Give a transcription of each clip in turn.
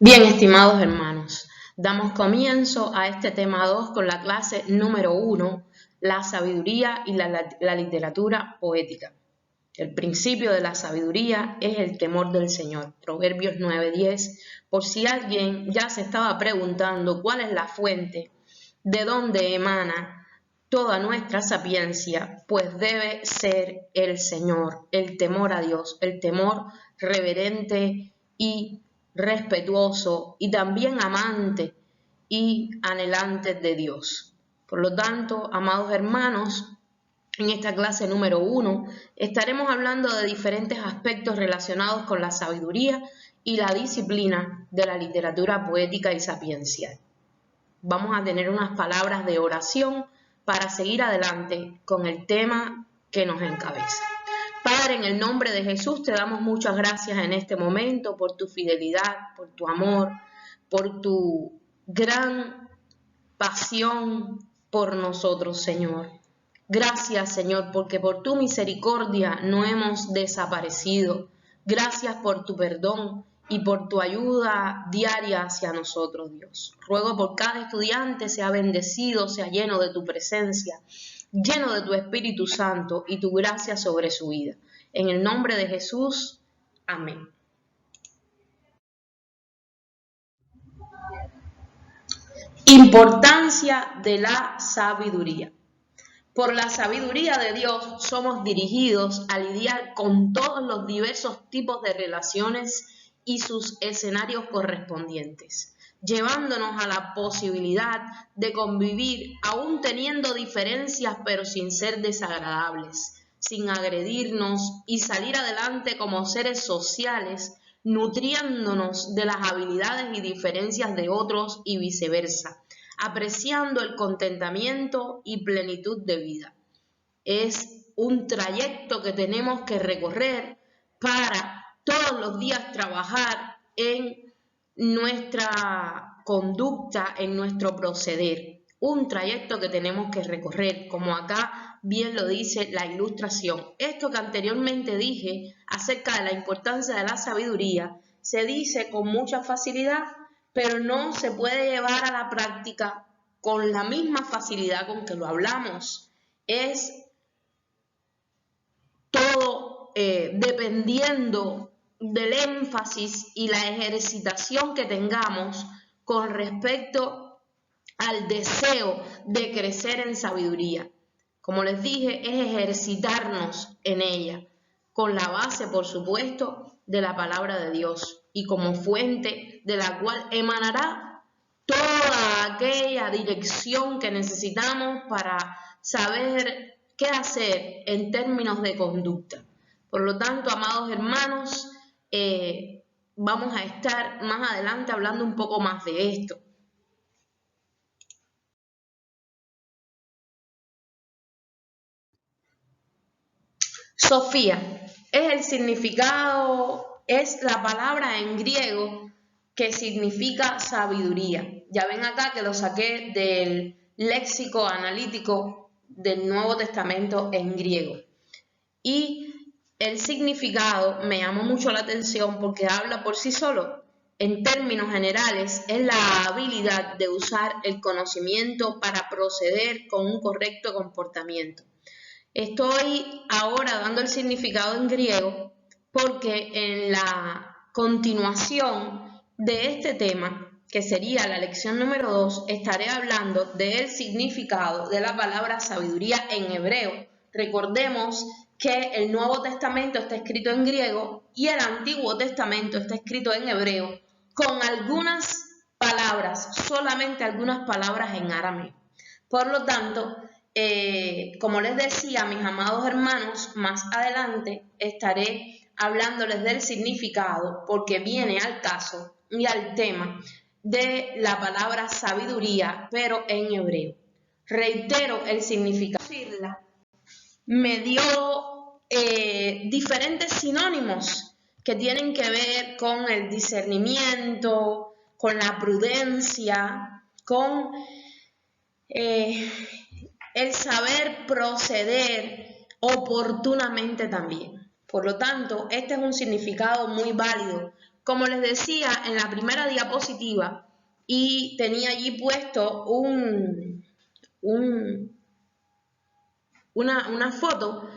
Bien, estimados hermanos, damos comienzo a este tema 2 con la clase número 1, la sabiduría y la literatura poética. El principio de la sabiduría es el temor del Señor. Proverbios 9:10. Por si alguien ya se estaba preguntando cuál es la fuente, de dónde emana toda nuestra sapiencia, pues debe ser el Señor, el temor a Dios, el temor reverente y respetuoso y también amante y anhelante de Dios. Por lo tanto, amados hermanos, en esta clase número 1 estaremos hablando de diferentes aspectos relacionados con la sabiduría y la disciplina de la literatura poética y sapiencial. Vamos a tener unas palabras de oración para seguir adelante con el tema que nos encabeza. Padre, en el nombre de Jesús te damos muchas gracias en este momento por tu fidelidad, por tu amor, por tu gran pasión por nosotros, Señor. Gracias, Señor, porque por tu misericordia no hemos desaparecido. Gracias por tu perdón y por tu ayuda diaria hacia nosotros, Dios. Ruego por cada estudiante sea bendecido, sea lleno de tu presencia, lleno de tu Espíritu Santo y tu gracia sobre su vida. En el nombre de Jesús, amén. Importancia de la sabiduría. Por la sabiduría de Dios somos dirigidos a lidiar con todos los diversos tipos de relaciones y sus escenarios correspondientes, llevándonos a la posibilidad de convivir aún teniendo diferencias pero sin ser desagradables, sin agredirnos y salir adelante como seres sociales, nutriéndonos de las habilidades y diferencias de otros y viceversa, apreciando el contentamiento y plenitud de vida. Es un trayecto que tenemos que recorrer para todos los días trabajar en nuestra conducta, en nuestro proceder. Un trayecto que tenemos que recorrer, como acá bien lo dice la ilustración. Esto que anteriormente dije acerca de la importancia de la sabiduría, se dice con mucha facilidad, pero no se puede llevar a la práctica con la misma facilidad con que lo hablamos. Es todo dependiendo del énfasis y la ejercitación que tengamos con respecto al deseo de crecer en sabiduría. Como les dije, es ejercitarnos en ella, con la base, por supuesto, de la palabra de Dios y como fuente de la cual emanará toda aquella dirección que necesitamos para saber qué hacer en términos de conducta. Por lo tanto, amados hermanos, vamos a estar más adelante hablando un poco más de esto. Sofía es el significado, es la palabra en griego que significa sabiduría. Ya ven acá que lo saqué del léxico analítico del Nuevo Testamento en griego. Y el significado me llamó mucho la atención porque habla por sí solo. En términos generales, es la habilidad de usar el conocimiento para proceder con un correcto comportamiento. Estoy ahora dando el significado en griego porque en la continuación de este tema, que sería la lección número 2, estaré hablando del significado de la palabra sabiduría en hebreo. Recordemos que el Nuevo Testamento está escrito en griego y el Antiguo Testamento está escrito en hebreo con algunas palabras, solamente algunas palabras en arameo. Por lo tanto, como les decía, mis amados hermanos, más adelante estaré hablándoles del significado porque viene al caso y al tema de la palabra sabiduría, pero en hebreo. Reitero el significado. Me dio diferentes sinónimos que tienen que ver con el discernimiento, con la prudencia, con el saber proceder oportunamente también. Por lo tanto, este es un significado muy válido Como les decía en la primera diapositiva, y tenía allí puesto una foto,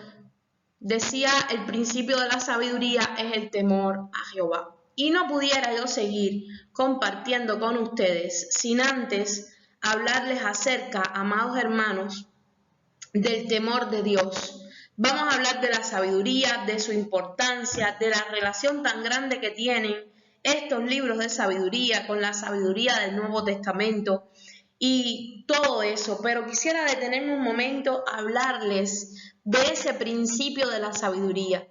decía: el principio de la sabiduría es el temor a Jehová. Y no pudiera yo seguir compartiendo con ustedes sin antes hablarles acerca, amados hermanos, del temor de Dios. Vamos a hablar de la sabiduría, de su importancia, de la relación tan grande que tienen estos libros de sabiduría con la sabiduría del Nuevo Testamento y todo eso. Pero quisiera detenerme un momento a hablarles de ese principio de la sabiduría.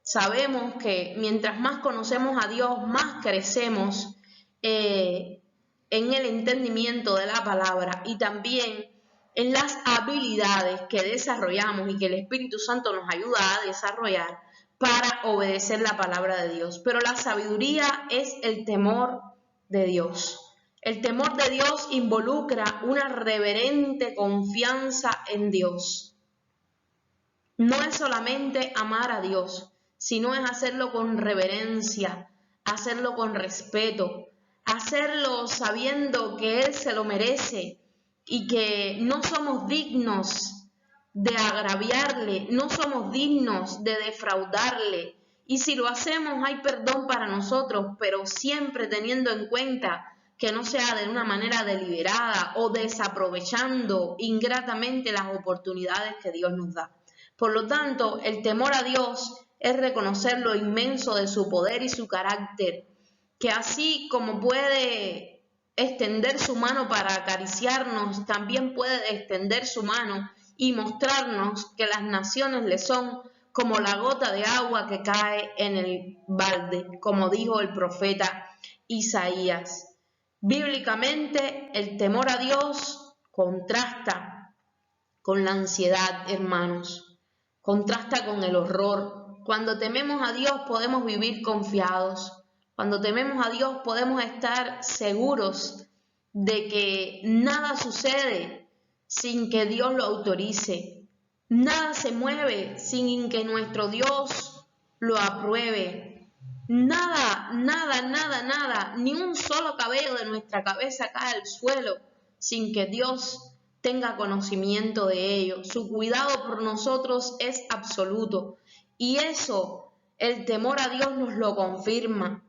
Sabemos que mientras más conocemos a Dios, más crecemos en el entendimiento de la palabra y también en las habilidades que desarrollamos y que el Espíritu Santo nos ayuda a desarrollar para obedecer la palabra de Dios. Pero la sabiduría es el temor de Dios. El temor de Dios involucra una reverente confianza en Dios. No es solamente amar a Dios, sino es hacerlo con reverencia, hacerlo con respeto, hacerlo sabiendo que Él se lo merece y que no somos dignos de agraviarle, no somos dignos de defraudarle. Y si lo hacemos, hay perdón para nosotros, pero siempre teniendo en cuenta que no sea de una manera deliberada o desaprovechando ingratamente las oportunidades que Dios nos da. Por lo tanto, el temor a Dios es reconocer lo inmenso de su poder y su carácter, que así como puede extender su mano para acariciarnos, también puede extender su mano y mostrarnos que las naciones le son como la gota de agua que cae en el balde, como dijo el profeta Isaías. Bíblicamente, el temor a Dios contrasta con la ansiedad, hermanos, contrasta con el horror. Cuando tememos a Dios podemos vivir confiados. Cuando tememos a Dios podemos estar seguros de que nada sucede sin que Dios lo autorice. Nada se mueve sin que nuestro Dios lo apruebe. Nada, ni un solo cabello de nuestra cabeza cae al suelo sin que Dios tenga conocimiento de ello. Su cuidado por nosotros es absoluto y eso, el temor a Dios nos lo confirma.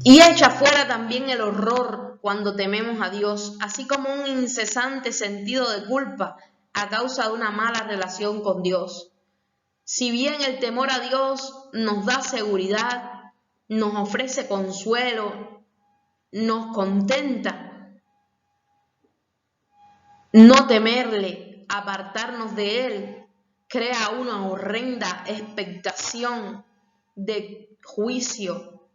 Y echa fuera también el horror cuando tememos a Dios, así como un incesante sentido de culpa a causa de una mala relación con Dios. Si bien el temor a Dios nos da seguridad, nos ofrece consuelo, nos contenta, no temerle, apartarnos de él, crea una horrenda expectación de juicio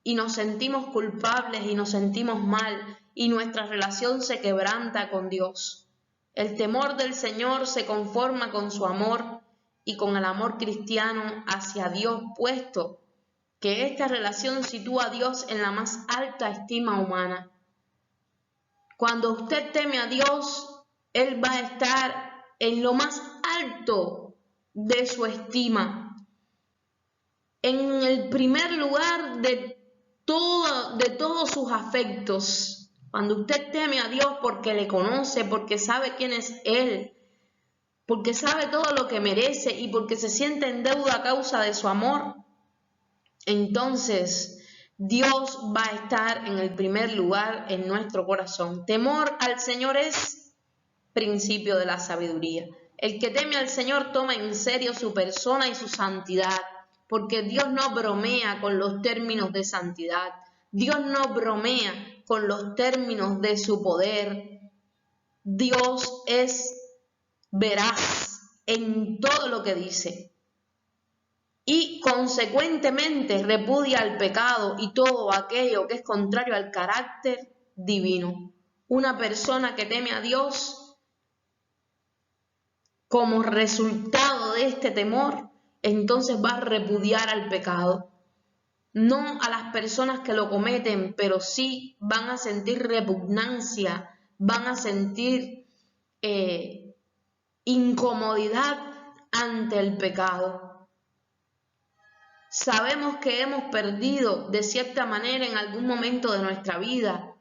y nos sentimos culpables y nos sentimos mal y nuestra relación se quebranta con Dios. El temor del Señor se conforma con su amor y con el amor cristiano hacia Dios, puesto que esta relación sitúa a Dios en la más alta estima humana. Cuando usted teme a Dios, Él va a estar en lo más alto de su estima, en el primer lugar de todos sus afectos. Cuando usted teme a Dios porque le conoce, porque sabe quién es Él, porque sabe todo lo que merece y porque se siente en deuda a causa de su amor, entonces Dios va a estar en el primer lugar en nuestro corazón. Temor al Señor es principio de la sabiduría. El que teme al Señor toma en serio su persona y su santidad, porque Dios no bromea con los términos de santidad. Dios no bromea con los términos de su poder. Dios es veraz en todo lo que dice. Y consecuentemente repudia el pecado y todo aquello que es contrario al carácter divino. Una persona que teme a Dios, como resultado de este temor, entonces va a repudiar al pecado. No a las personas que lo cometen, pero sí van a sentir repugnancia, van a sentir incomodidad ante el pecado. Sabemos que hemos perdido de cierta manera en algún momento de nuestra vida.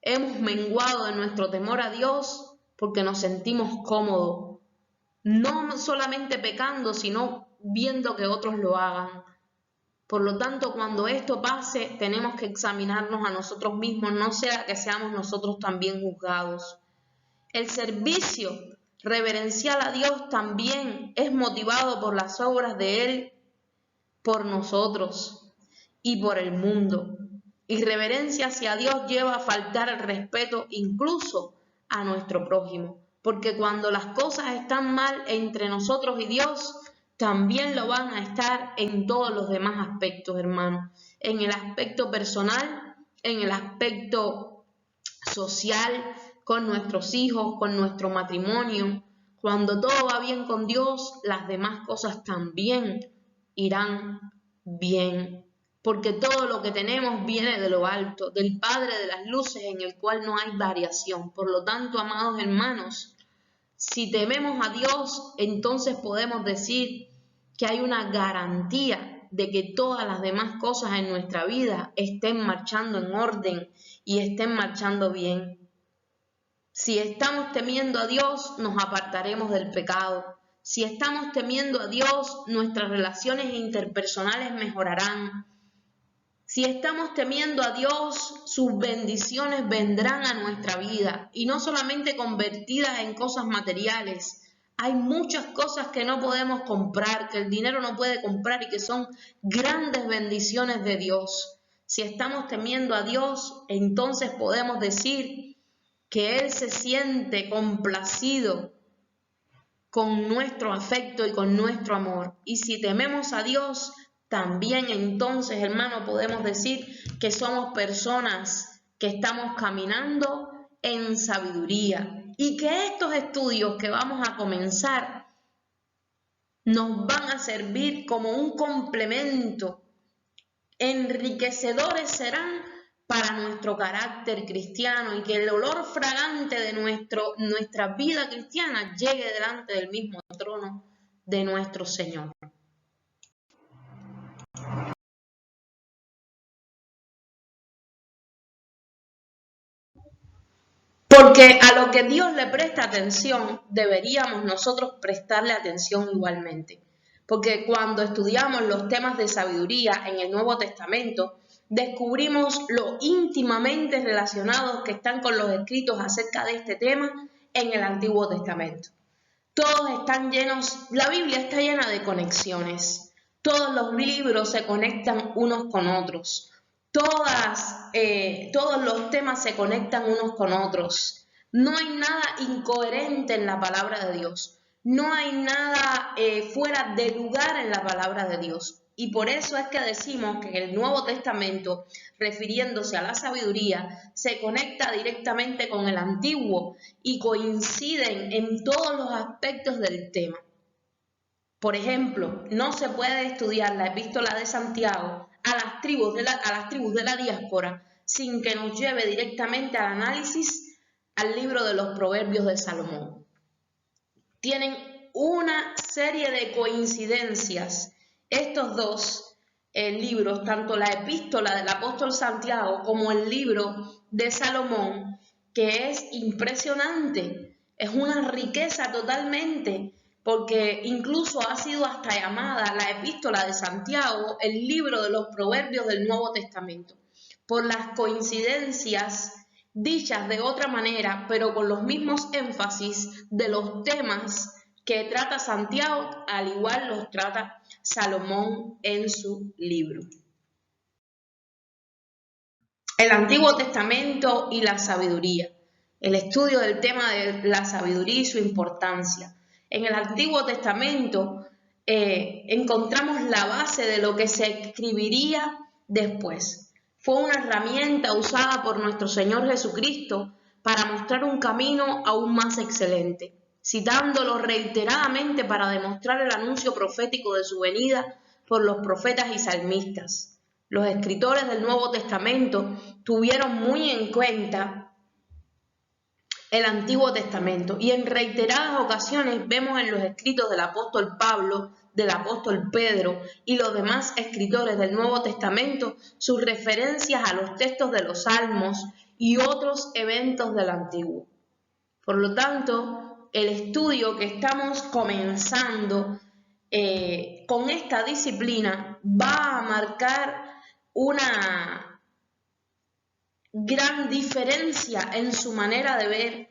Hemos menguado en nuestro temor a Dios porque nos sentimos cómodos. No solamente pecando, sino viendo que otros lo hagan. Por lo tanto, cuando esto pase, tenemos que examinarnos a nosotros mismos, no sea que seamos nosotros también juzgados. El servicio reverencial a Dios también es motivado por las obras de Él, por nosotros y por el mundo. Irreverencia hacia Dios lleva a faltar el respeto incluso a nuestro prójimo, porque cuando las cosas están mal entre nosotros y Dios, también lo van a estar en todos los demás aspectos, hermanos, en el aspecto personal, en el aspecto social, con nuestros hijos, con nuestro matrimonio. Cuando todo va bien con Dios, las demás cosas también irán bien, porque todo lo que tenemos viene de lo alto, del Padre de las luces, en el cual no hay variación. Por lo tanto, amados hermanos, si tememos a Dios, entonces podemos decir que hay una garantía de que todas las demás cosas en nuestra vida estén marchando en orden y estén marchando bien. Si estamos temiendo a Dios, nos apartaremos del pecado. Si estamos temiendo a Dios, nuestras relaciones interpersonales mejorarán. Si estamos temiendo a Dios, sus bendiciones vendrán a nuestra vida, y no solamente convertidas en cosas materiales. Hay muchas cosas que no podemos comprar, que el dinero no puede comprar y que son grandes bendiciones de Dios. Si estamos temiendo a Dios, entonces podemos decir que Él se siente complacido con nuestro afecto y con nuestro amor. Y si tememos a Dios, también entonces, hermano, podemos decir que somos personas que estamos caminando en sabiduría y que estos estudios que vamos a comenzar nos van a servir como un complemento. Enriquecedores serán para nuestro carácter cristiano y que el olor fragante de nuestra vida cristiana llegue delante del mismo trono de nuestro Señor. Porque a lo que Dios le presta atención, deberíamos nosotros prestarle atención igualmente. Porque cuando estudiamos los temas de sabiduría en el Nuevo Testamento, descubrimos lo íntimamente relacionados que están con los escritos acerca de este tema en el Antiguo Testamento. Todos están llenos, la Biblia está llena de conexiones. Todos los libros se conectan unos con otros. Todos los temas se conectan unos con otros. No hay nada incoherente en la palabra de Dios. No hay nada fuera de lugar en la palabra de Dios. Y por eso es que decimos que el Nuevo Testamento, refiriéndose a la sabiduría, se conecta directamente con el Antiguo y coinciden en todos los aspectos del tema. Por ejemplo, no se puede estudiar la epístola de Santiago a las tribus de la diáspora sin que nos lleve directamente al análisis al libro de los Proverbios de Salomón. Tienen una serie de coincidencias estos dos libros, tanto la epístola del apóstol Santiago como el libro de Salomón, que es impresionante, es una riqueza totalmente, porque incluso ha sido hasta llamada la epístola de Santiago el libro de los proverbios del Nuevo Testamento, por las coincidencias dichas de otra manera, pero con los mismos énfasis de los temas que trata Santiago, al igual los trata Salomón en su libro. El Antiguo Testamento y la sabiduría. El estudio del tema de la sabiduría y su importancia. En el Antiguo Testamento encontramos la base de lo que se escribiría después. Fue una herramienta usada por nuestro Señor Jesucristo para mostrar un camino aún más excelente, citándolo reiteradamente para demostrar el anuncio profético de su venida por los profetas y salmistas. Los escritores del Nuevo Testamento tuvieron muy en cuenta el Antiguo Testamento y en reiteradas ocasiones vemos en los escritos del apóstol Pablo del apóstol Pedro y los demás escritores del Nuevo Testamento sus referencias a los textos de los Salmos y otros eventos del Antiguo. Por lo tanto, el estudio que estamos comenzando con esta disciplina va a marcar una gran diferencia en su manera de ver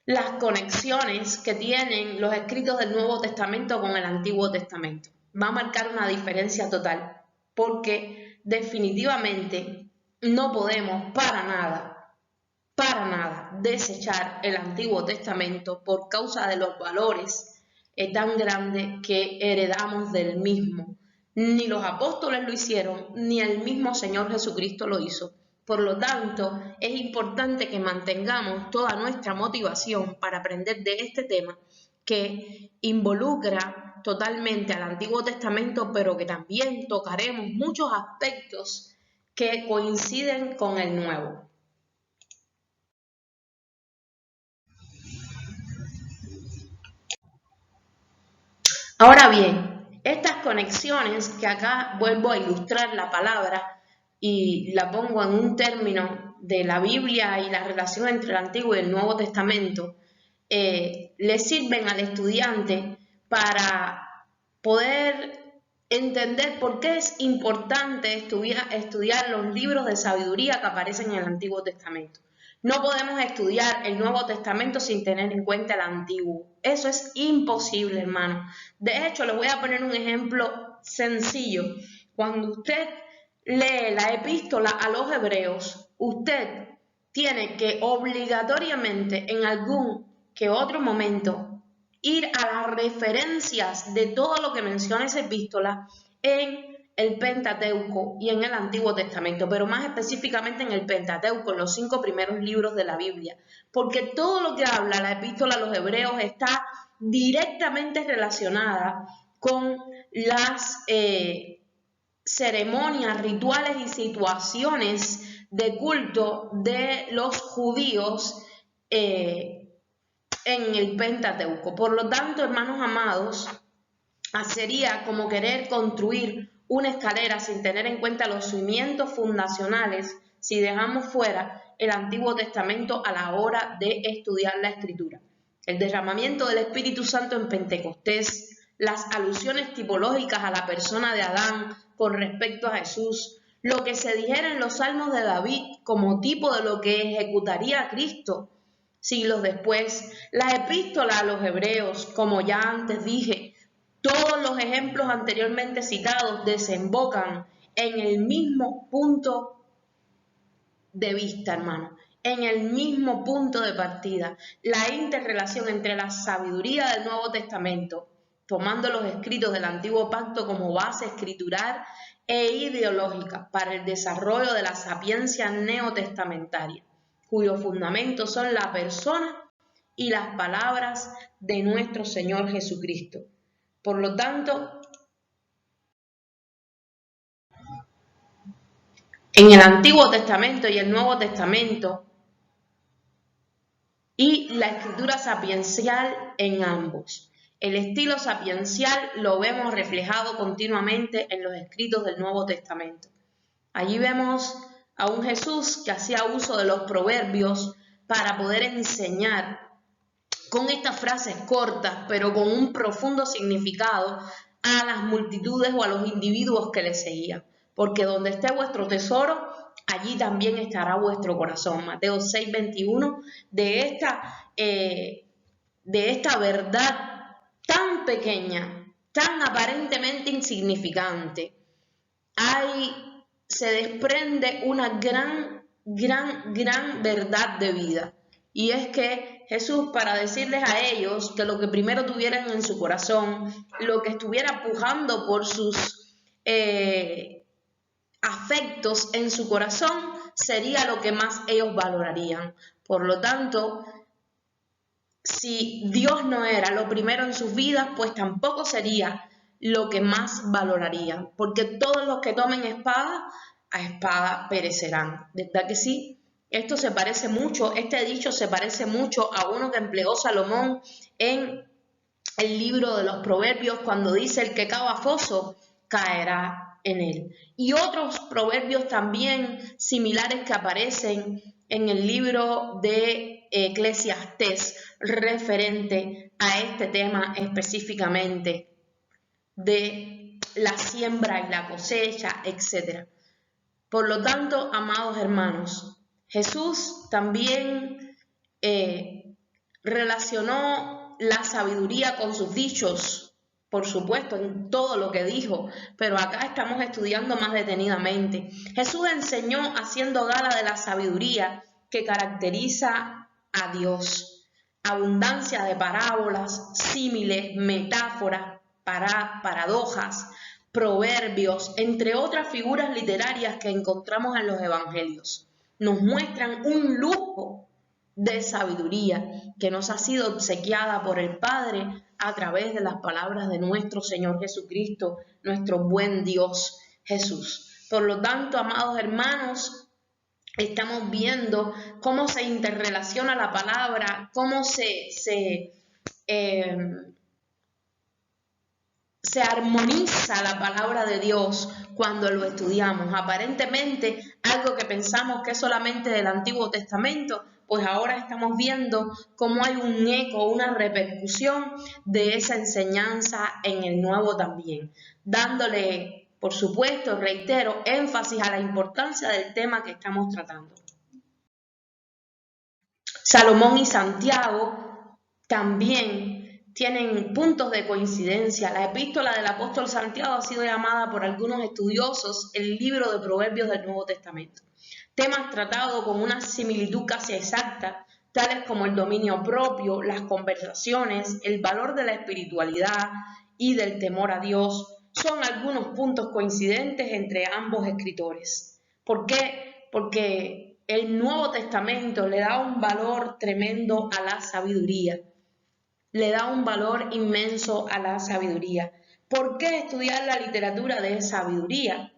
las conexiones que tienen los escritos del Nuevo Testamento con el Antiguo Testamento. Va a marcar una diferencia total, porque definitivamente no podemos para nada desechar el Antiguo Testamento por causa de los valores tan grandes que heredamos del mismo. Ni los apóstoles lo hicieron, ni el mismo Señor Jesucristo lo hizo. Por lo tanto, es importante que mantengamos toda nuestra motivación para aprender de este tema que involucra totalmente al Antiguo Testamento, pero que también tocaremos muchos aspectos que coinciden con el Nuevo. Ahora bien, estas conexiones, que acá vuelvo a ilustrar la palabra y la pongo en un término de la Biblia y la relación entre el Antiguo y el Nuevo Testamento, le sirven al estudiante para poder entender por qué es importante estudiar los libros de sabiduría que aparecen en el Antiguo Testamento. No podemos estudiar el Nuevo Testamento sin tener en cuenta el Antiguo. Eso es imposible, hermano. De hecho, les voy a poner un ejemplo sencillo. Cuando usted lee la epístola a los Hebreos, usted tiene que obligatoriamente en algún que otro momento ir a las referencias de todo lo que menciona esa epístola en el Pentateuco y en el Antiguo Testamento, pero más específicamente en el Pentateuco, en los 5 primeros libros de la Biblia, porque todo lo que habla la epístola a los Hebreos está directamente relacionada con las ceremonias, rituales y situaciones de culto de los judíos en el Pentateuco. Por lo tanto, hermanos amados, sería como querer construir una escalera sin tener en cuenta los cimientos fundacionales si dejamos fuera el Antiguo Testamento a la hora de estudiar la Escritura. El derramamiento del Espíritu Santo en Pentecostés, las alusiones tipológicas a la persona de Adán con respecto a Jesús, lo que se dijera en los Salmos de David como tipo de lo que ejecutaría Cristo siglos después, la epístola a los Hebreos, como ya antes dije, todos los ejemplos anteriormente citados desembocan en el mismo punto de vista, hermano, en el mismo punto de partida, la interrelación entre la sabiduría del Nuevo Testamento, tomando los escritos del Antiguo Pacto como base escritural e ideológica para el desarrollo de la sapiencia neotestamentaria, cuyos fundamentos son la persona y las palabras de nuestro Señor Jesucristo. Por lo tanto, en el Antiguo Testamento y el Nuevo Testamento, y la escritura sapiencial en ambos. El estilo sapiencial lo vemos reflejado continuamente en los escritos del Nuevo Testamento. Allí vemos a un Jesús que hacía uso de los proverbios para poder enseñar con estas frases cortas, pero con un profundo significado a las multitudes o a los individuos que le seguían. Porque donde esté vuestro tesoro, allí también estará vuestro corazón. Mateo 6:21, de esta verdad tan pequeña, tan aparentemente insignificante, se desprende una gran verdad de vida. Y es que Jesús, para decirles a ellos que lo que primero tuvieran en su corazón, lo que estuviera pujando por sus afectos en su corazón, sería lo que más ellos valorarían. Por lo tanto, si Dios no era lo primero en sus vidas, pues tampoco sería lo que más valorarían, porque todos los que tomen espada, a espada perecerán. ¿Verdad que sí? Esto se parece mucho, este dicho se parece mucho a uno que empleó Salomón en el libro de los Proverbios cuando dice: el que cava foso caerá en él. Y otros proverbios también similares que aparecen en el libro de Eclesiastés referente a este tema específicamente de la siembra y la cosecha, etc. Por lo tanto, amados hermanos, Jesús también relacionó la sabiduría con sus dichos, por supuesto, en todo lo que dijo, pero acá estamos estudiando más detenidamente. Jesús enseñó haciendo gala de la sabiduría que caracteriza a Dios. Abundancia de parábolas, símiles, metáforas, paradojas, proverbios, entre otras figuras literarias que encontramos en los evangelios. Nos muestran un lujo de sabiduría que nos ha sido obsequiada por el Padre a través de las palabras de nuestro Señor Jesucristo, nuestro buen Dios Jesús. Por lo tanto, amados hermanos, estamos viendo cómo se interrelaciona la palabra, cómo se armoniza la palabra de Dios cuando lo estudiamos. Aparentemente, algo que pensamos que es solamente del Antiguo Testamento, pues ahora estamos viendo cómo hay un eco, una repercusión de esa enseñanza en el Nuevo también, dándole, por supuesto, reitero, énfasis a la importancia del tema que estamos tratando. Salomón y Santiago también tienen puntos de coincidencia. La epístola del apóstol Santiago ha sido llamada por algunos estudiosos el libro de Proverbios del Nuevo Testamento. Temas tratados con una similitud casi exacta, tales como el dominio propio, las conversaciones, el valor de la espiritualidad y del temor a Dios, son algunos puntos coincidentes entre ambos escritores. ¿Por qué? Porque el Nuevo Testamento le da un valor tremendo a la sabiduría. Le da un valor inmenso a la sabiduría. ¿Por qué estudiar la literatura de sabiduría?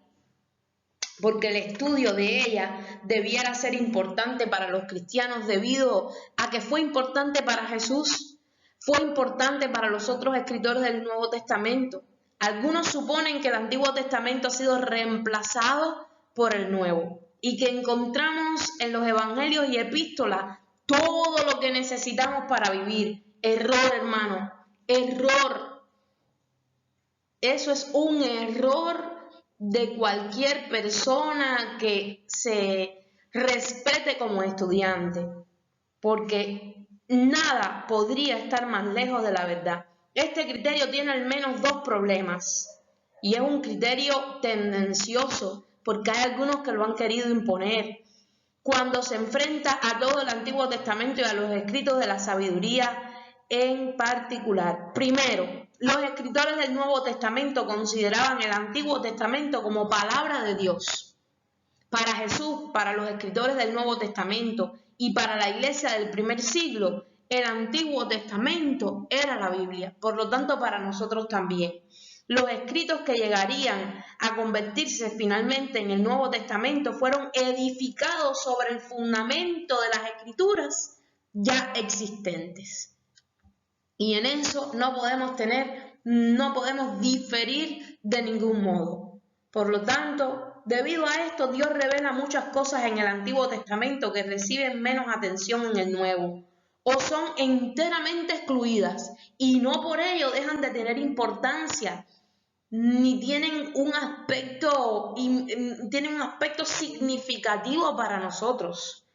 Porque el estudio de ella debiera ser importante para los cristianos debido a que fue importante para Jesús, fue importante para los otros escritores del Nuevo Testamento. Algunos suponen que el Antiguo Testamento ha sido reemplazado por el Nuevo y que encontramos en los evangelios y epístolas todo lo que necesitamos para vivir. Error, hermano, error. Eso es un error de cualquier persona que se respete como estudiante, porque nada podría estar más lejos de la verdad. Este criterio tiene al menos dos problemas y es un criterio tendencioso porque hay algunos que lo han querido imponer. Cuando se enfrenta a todo el Antiguo Testamento y a los escritos de la sabiduría en particular. Primero, los escritores del Nuevo Testamento consideraban el Antiguo Testamento como palabra de Dios. Para Jesús, para los escritores del Nuevo Testamento y para la iglesia del primer siglo, el Antiguo Testamento era la Biblia. Por lo tanto, para nosotros también. Los escritos que llegarían a convertirse finalmente en el Nuevo Testamento fueron edificados sobre el fundamento de las escrituras ya existentes. Y en eso no podemos diferir de ningún modo. Por lo tanto, debido a esto, Dios revela muchas cosas en el Antiguo Testamento que reciben menos atención en el Nuevo, o son enteramente excluidas, y no por ello dejan de tener importancia, ni tienen un aspecto significativo para nosotros,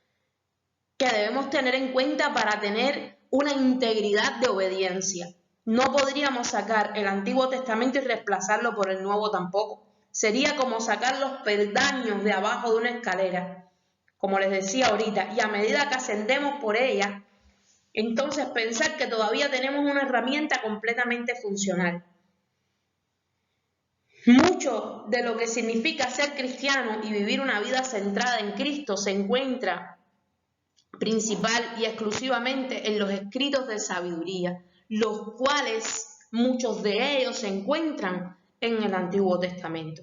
que debemos tener en cuenta para tener una integridad de obediencia. No podríamos sacar el Antiguo Testamento y reemplazarlo por el Nuevo tampoco. Sería como sacar los peldaños de abajo de una escalera, como les decía ahorita, y a medida que ascendemos por ella, entonces pensar que todavía tenemos una herramienta completamente funcional. Mucho de lo que significa ser cristiano y vivir una vida centrada en Cristo se encuentra principal y exclusivamente en los escritos de sabiduría, los cuales muchos de ellos se encuentran en el Antiguo Testamento.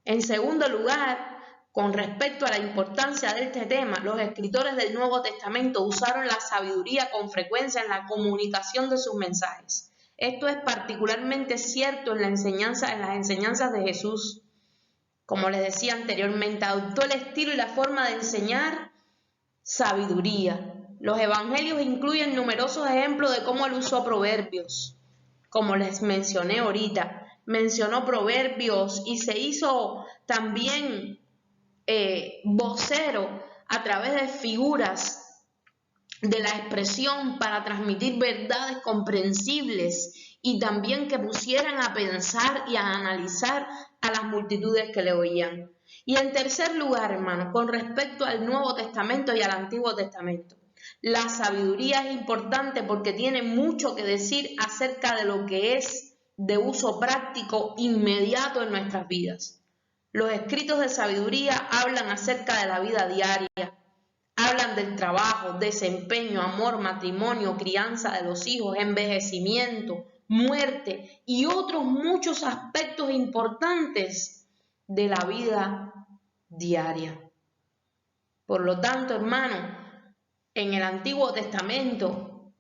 En segundo lugar, con respecto a la importancia de este tema, los escritores del Nuevo Testamento usaron la sabiduría con frecuencia en la comunicación de sus mensajes. Esto es particularmente cierto en las enseñanzas de Jesús. Como les decía anteriormente, adoptó el estilo y la forma de enseñar sabiduría. Los evangelios incluyen numerosos ejemplos de cómo él usó proverbios. Como les mencioné ahorita, mencionó proverbios y se hizo también vocero a través de figuras de la expresión para transmitir verdades comprensibles y también que pusieran a pensar y a analizar a las multitudes que le oían. Y en tercer lugar, hermanos, con respecto al Nuevo Testamento y al Antiguo Testamento, la sabiduría es importante porque tiene mucho que decir acerca de lo que es de uso práctico inmediato en nuestras vidas. Los escritos de sabiduría hablan acerca de la vida diaria, hablan del trabajo, desempeño, amor, matrimonio, crianza de los hijos, envejecimiento, muerte y otros muchos aspectos importantes de la vida diaria. Por lo tanto, hermano, en el Antiguo Testamento,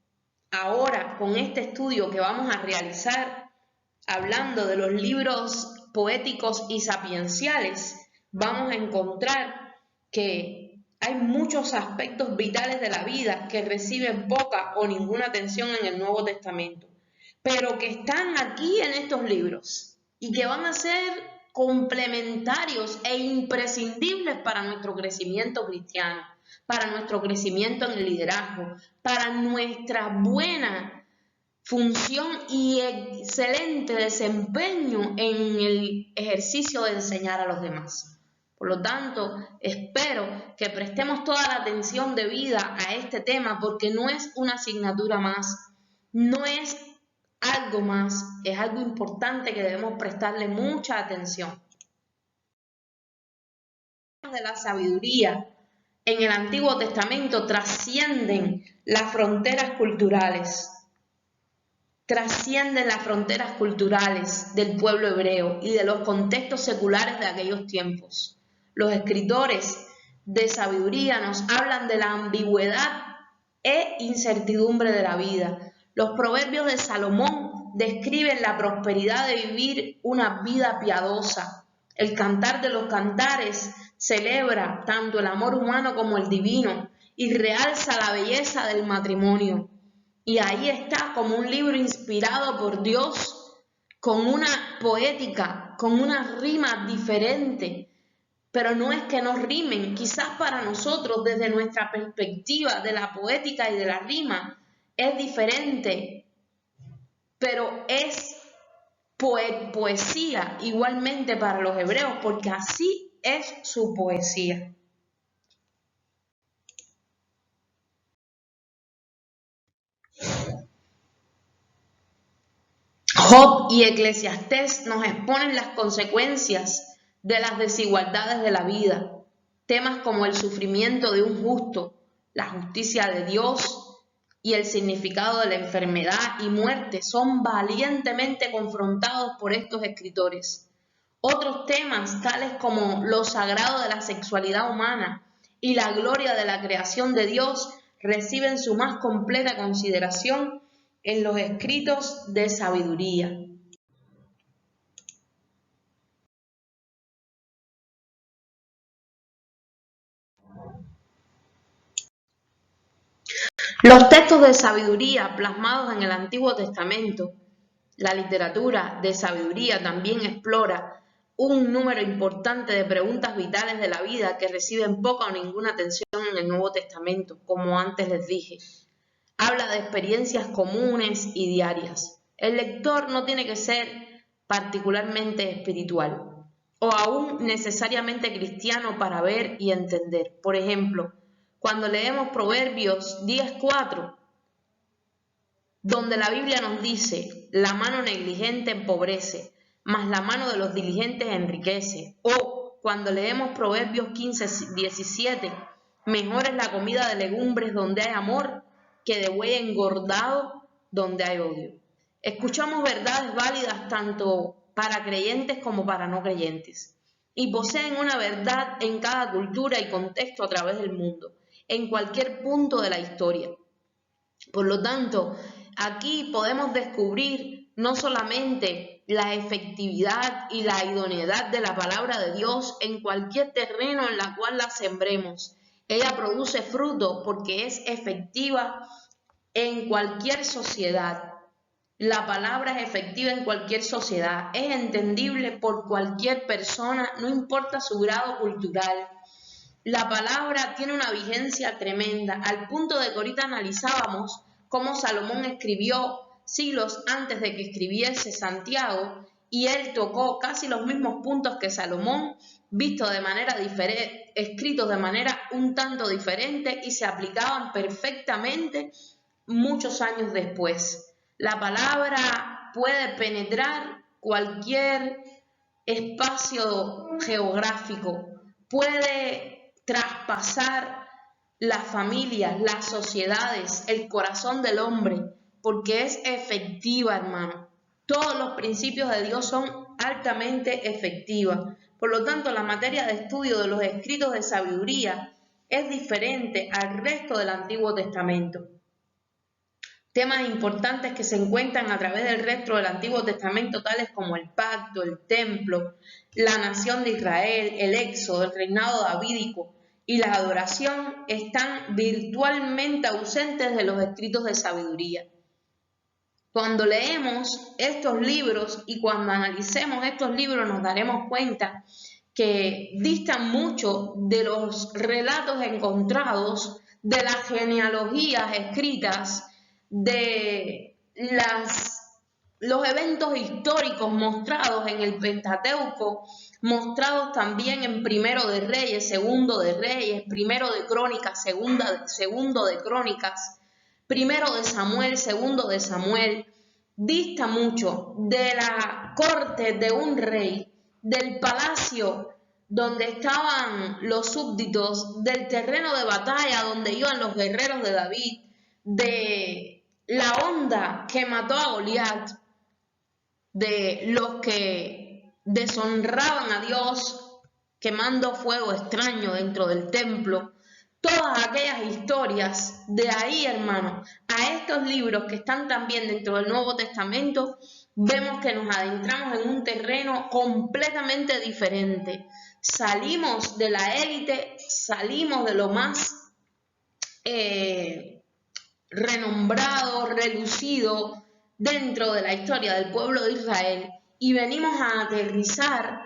ahora con este estudio que vamos a realizar, hablando de los libros poéticos y sapienciales, vamos a encontrar que hay muchos aspectos vitales de la vida que reciben poca o ninguna atención en el Nuevo Testamento, pero que están aquí en estos libros y que van a ser complementarios e imprescindibles para nuestro crecimiento cristiano, para nuestro crecimiento en el liderazgo, para nuestra buena función y excelente desempeño en el ejercicio de enseñar a los demás. Por lo tanto, espero que prestemos toda la atención debida a este tema porque no es una asignatura más, no es algo más, es algo importante que debemos prestarle mucha atención. De la sabiduría en el Antiguo Testamento trascienden las fronteras culturales. Trascienden las fronteras culturales del pueblo hebreo y de los contextos seculares de aquellos tiempos. Los escritores de sabiduría nos hablan de la ambigüedad e incertidumbre de la vida. Los proverbios de Salomón describen la prosperidad de vivir una vida piadosa. El cantar de los cantares celebra tanto el amor humano como el divino y realza la belleza del matrimonio. Y ahí está como un libro inspirado por Dios, con una poética, con una rima diferente. Pero no es que no rimen, quizás para nosotros desde nuestra perspectiva de la poética y de la rima es diferente, pero es poesía igualmente para los hebreos, porque así es su poesía. Job y Eclesiastés nos exponen las consecuencias de las desigualdades de la vida, temas como el sufrimiento de un justo, la justicia de Dios y el significado de la enfermedad y muerte son valientemente confrontados por estos escritores. Otros temas, tales como lo sagrado de la sexualidad humana y la gloria de la creación de Dios, reciben su más completa consideración en los escritos de sabiduría. Los textos de sabiduría plasmados en el Antiguo Testamento, la literatura de sabiduría también explora un número importante de preguntas vitales de la vida que reciben poca o ninguna atención en el Nuevo Testamento, como antes les dije. Habla de experiencias comunes y diarias. El lector no tiene que ser particularmente espiritual o aún necesariamente cristiano para ver y entender. Por ejemplo, cuando leemos Proverbios 10:4, donde la Biblia nos dice, la mano negligente empobrece, mas la mano de los diligentes enriquece. O cuando leemos Proverbios 15:17, mejor es la comida de legumbres donde hay amor que de buey engordado donde hay odio. Escuchamos verdades válidas tanto para creyentes como para no creyentes, y poseen una verdad en cada cultura y contexto a través del mundo, en cualquier punto de la historia. Por lo tanto, aquí podemos descubrir no solamente la efectividad y la idoneidad de la palabra de Dios en cualquier terreno en la cual la sembremos. Ella produce fruto porque es efectiva en cualquier sociedad. La palabra es efectiva en cualquier sociedad, es entendible por cualquier persona, no importa su grado cultural. La palabra tiene una vigencia tremenda, al punto de que ahorita analizábamos cómo Salomón escribió siglos antes de que escribiese Santiago, y él tocó casi los mismos puntos que Salomón, visto de manera diferente, escritos de manera un tanto diferente, y se aplicaban perfectamente muchos años después. La palabra puede penetrar cualquier espacio geográfico, puede traspasar las familias, las sociedades, el corazón del hombre, porque es efectiva, hermano. Todos los principios de Dios son altamente efectivos. Por lo tanto, la materia de estudio de los escritos de sabiduría es diferente al resto del Antiguo Testamento. Temas importantes que se encuentran a través del resto del Antiguo Testamento, tales como el pacto, el templo, la nación de Israel, el éxodo, el reinado davídico y la adoración, están virtualmente ausentes de los escritos de sabiduría. Cuando leemos estos libros y cuando analicemos estos libros nos daremos cuenta que distan mucho de los relatos encontrados, de las genealogías escritas, de los eventos históricos mostrados en el Pentateuco, mostrados también en Primero de Reyes, Segundo de Reyes, Primero de Crónicas, Segundo de Crónicas, Primero de Samuel, Segundo de Samuel. Dista mucho de la corte de un rey, del palacio donde estaban los súbditos, del terreno de batalla donde iban los guerreros de David, de la onda que mató a Goliat, de los que deshonraban a Dios quemando fuego extraño dentro del templo. Todas aquellas historias, de ahí, hermano, a estos libros que están también dentro del Nuevo Testamento, vemos que nos adentramos en un terreno completamente diferente. Salimos de la élite, salimos de lo más renombrado, relucido dentro de la historia del pueblo de Israel y venimos a aterrizar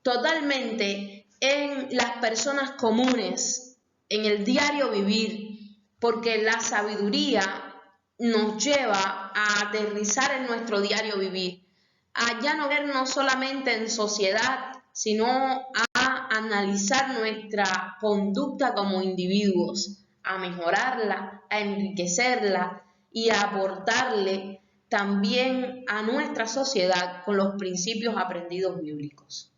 totalmente en las personas comunes, en el diario vivir, porque la sabiduría nos lleva a aterrizar en nuestro diario vivir, a ya no vernos solamente en sociedad, sino a analizar nuestra conducta como individuos, a mejorarla, a enriquecerla y a aportarle también a nuestra sociedad con los principios aprendidos bíblicos.